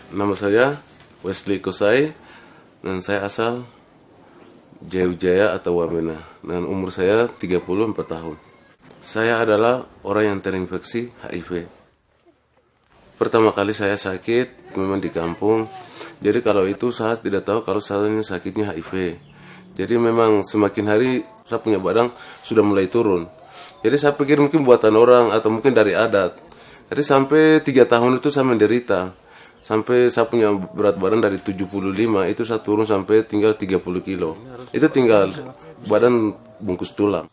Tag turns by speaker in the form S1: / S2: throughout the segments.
S1: Nama saya Wesley Kosai dan saya asal Jayujaya atau Wamena dan umur saya 34 tahun. Saya adalah orang yang terinfeksi HIV. Pertama kali saya sakit memang di kampung. Jadi kalau itu saya tidak tahu kalau saya sakitnya HIV. Jadi memang semakin hari saya punya badan sudah mulai turun. Jadi saya pikir mungkin buatan orang atau mungkin dari adat. Jadi sampai 3 tahun itu saya menderita. Sampai saya punya berat badan dari 75 itu saya turun sampai tinggal 30 kilo. Itu tinggal badan bungkus tulang.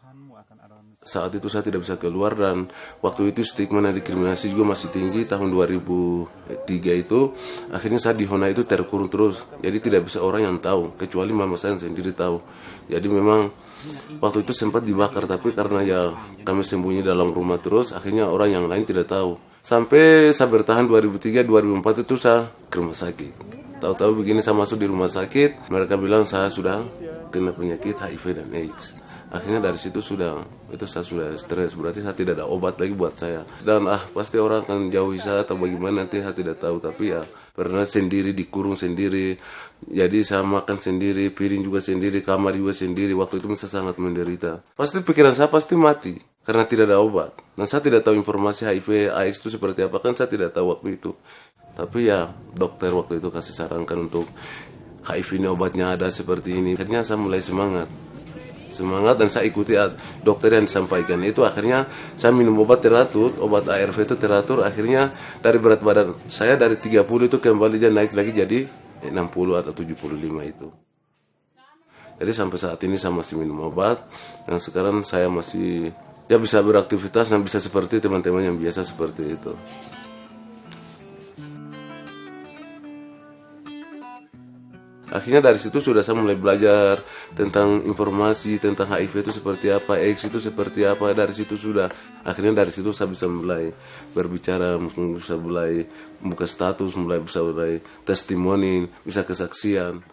S1: Saat itu saya tidak bisa keluar dan waktu itu stigma dan diskriminasi juga masih tinggi. Tahun 2003 itu akhirnya saya di Hona itu terkurung terus. Jadi tidak bisa orang yang tahu kecuali mama saya sendiri tahu. Jadi memang waktu itu sempat dibakar tapi karena ya kami sembunyi dalam rumah terus akhirnya orang yang lain tidak tahu. Sampai saya bertahan 2003-2004 itu saya ke rumah sakit. Tahu-tahu begini saya masuk di rumah sakit, mereka bilang saya sudah kena penyakit HIV dan AIDS. Akhirnya dari situ saya sudah stres, berarti saya tidak ada obat lagi buat saya. Dan pasti orang akan jauhi saya atau bagaimana nanti saya tidak tahu. Tapi ya pernah sendiri, dikurung sendiri. Jadi saya makan sendiri, piring juga sendiri, kamar juga sendiri. Waktu itu saya sangat menderita. Pasti pikiran saya pasti mati karena tidak ada obat. Dan saya tidak tahu informasi HIV, AIDS itu seperti apa, kan saya tidak tahu waktu itu. Tapi ya dokter waktu itu kasih sarankan untuk HIV ini obatnya ada seperti ini. Akhirnya saya mulai semangat dan saya ikuti dokter yang disampaikan. Itu akhirnya saya minum obat teratur, obat ARV itu teratur. Akhirnya dari berat badan saya dari 30 itu kembali dia naik lagi jadi 60 atau 75 itu. Jadi sampai saat ini saya masih minum obat dan sekarang saya masih ya bisa beraktivitas dan bisa seperti teman-teman yang biasa seperti itu. Akhirnya dari situ sudah saya mulai belajar tentang informasi tentang HIV itu seperti apa, AIDS itu seperti apa. Dari situ sudah, akhirnya dari situ saya bisa mulai berbicara, bisa mulai membuka status, bisa mulai testimoni, bisa kesaksian.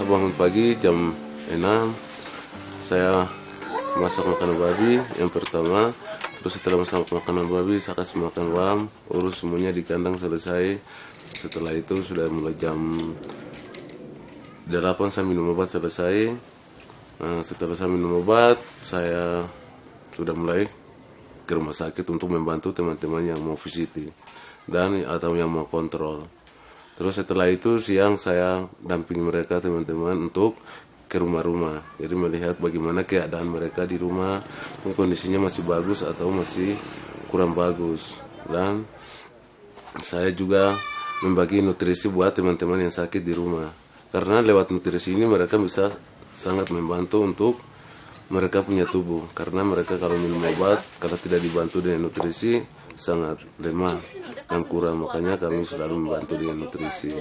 S1: Bangun pagi jam 6 saya masak makanan babi yang pertama, terus setelah masak makanan babi saya kasih makan wam, urus semuanya di kandang selesai. Setelah itu sudah mulai jam 8 saya minum obat selesai. Nah, setelah saya minum obat saya sudah mulai ke rumah sakit untuk membantu teman-teman yang mau visiti dan atau yang mau kontrol. Terus setelah itu siang saya dampingi mereka teman-teman untuk ke rumah-rumah. Jadi melihat bagaimana keadaan mereka di rumah, kondisinya masih bagus atau masih kurang bagus. Dan saya juga membagi nutrisi buat teman-teman yang sakit di rumah. Karena lewat nutrisi ini mereka bisa sangat membantu untuk mereka punya tubuh. Karena mereka kalau minum obat, kalau tidak dibantu dengan nutrisi, sangat lemah dan kurang, makanya kami selalu membantu dengan nutrisi.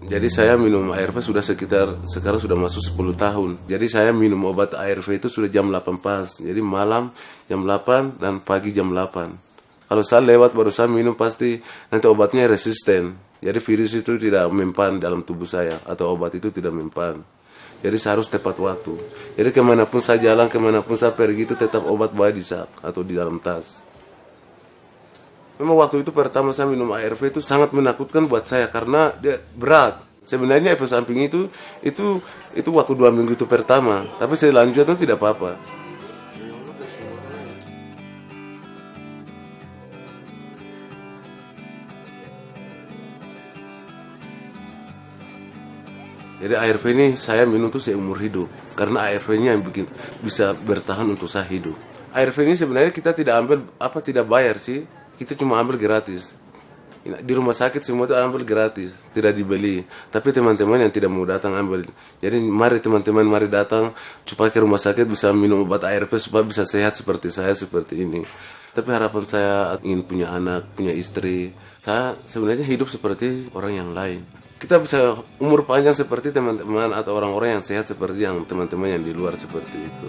S1: Jadi saya minum ARV sudah sekarang sudah masuk 10 tahun. Jadi saya minum obat ARV itu sudah jam 8 pas. Jadi malam jam 8 dan pagi jam 8. Kalau saya lewat baru saya minum pasti nanti obatnya resisten. Jadi virus itu tidak mempan dalam tubuh saya atau obat itu tidak mempan. Jadi saya harus tepat waktu. Jadi kemanapun saya jalan, kemanapun saya pergi itu tetap obat bawa di sak atau di dalam tas. Memang waktu itu pertama saya minum ARV itu sangat menakutkan buat saya karena dia berat. Sebenarnya efek samping itu waktu 2 minggu itu pertama, tapi selanjutnya itu tidak apa-apa. Jadi ARV ini saya minum tuh seumur hidup karena ARV-nya yang bisa bertahan untuk saya hidup. ARV ini sebenarnya kita tidak bayar sih, kita cuma ambil gratis. Di rumah sakit semua itu ambil gratis, tidak dibeli. Tapi teman-teman yang tidak mau datang ambil. Jadi mari teman-teman datang supaya ke rumah sakit bisa minum obat ARV supaya bisa sehat seperti saya seperti ini. Tapi harapan saya ingin punya anak, punya istri. Saya sebenarnya hidup seperti orang yang lain. kita bisa umur panjang seperti teman-teman atau orang-orang yang sehat seperti yang teman-teman yang di luar seperti itu.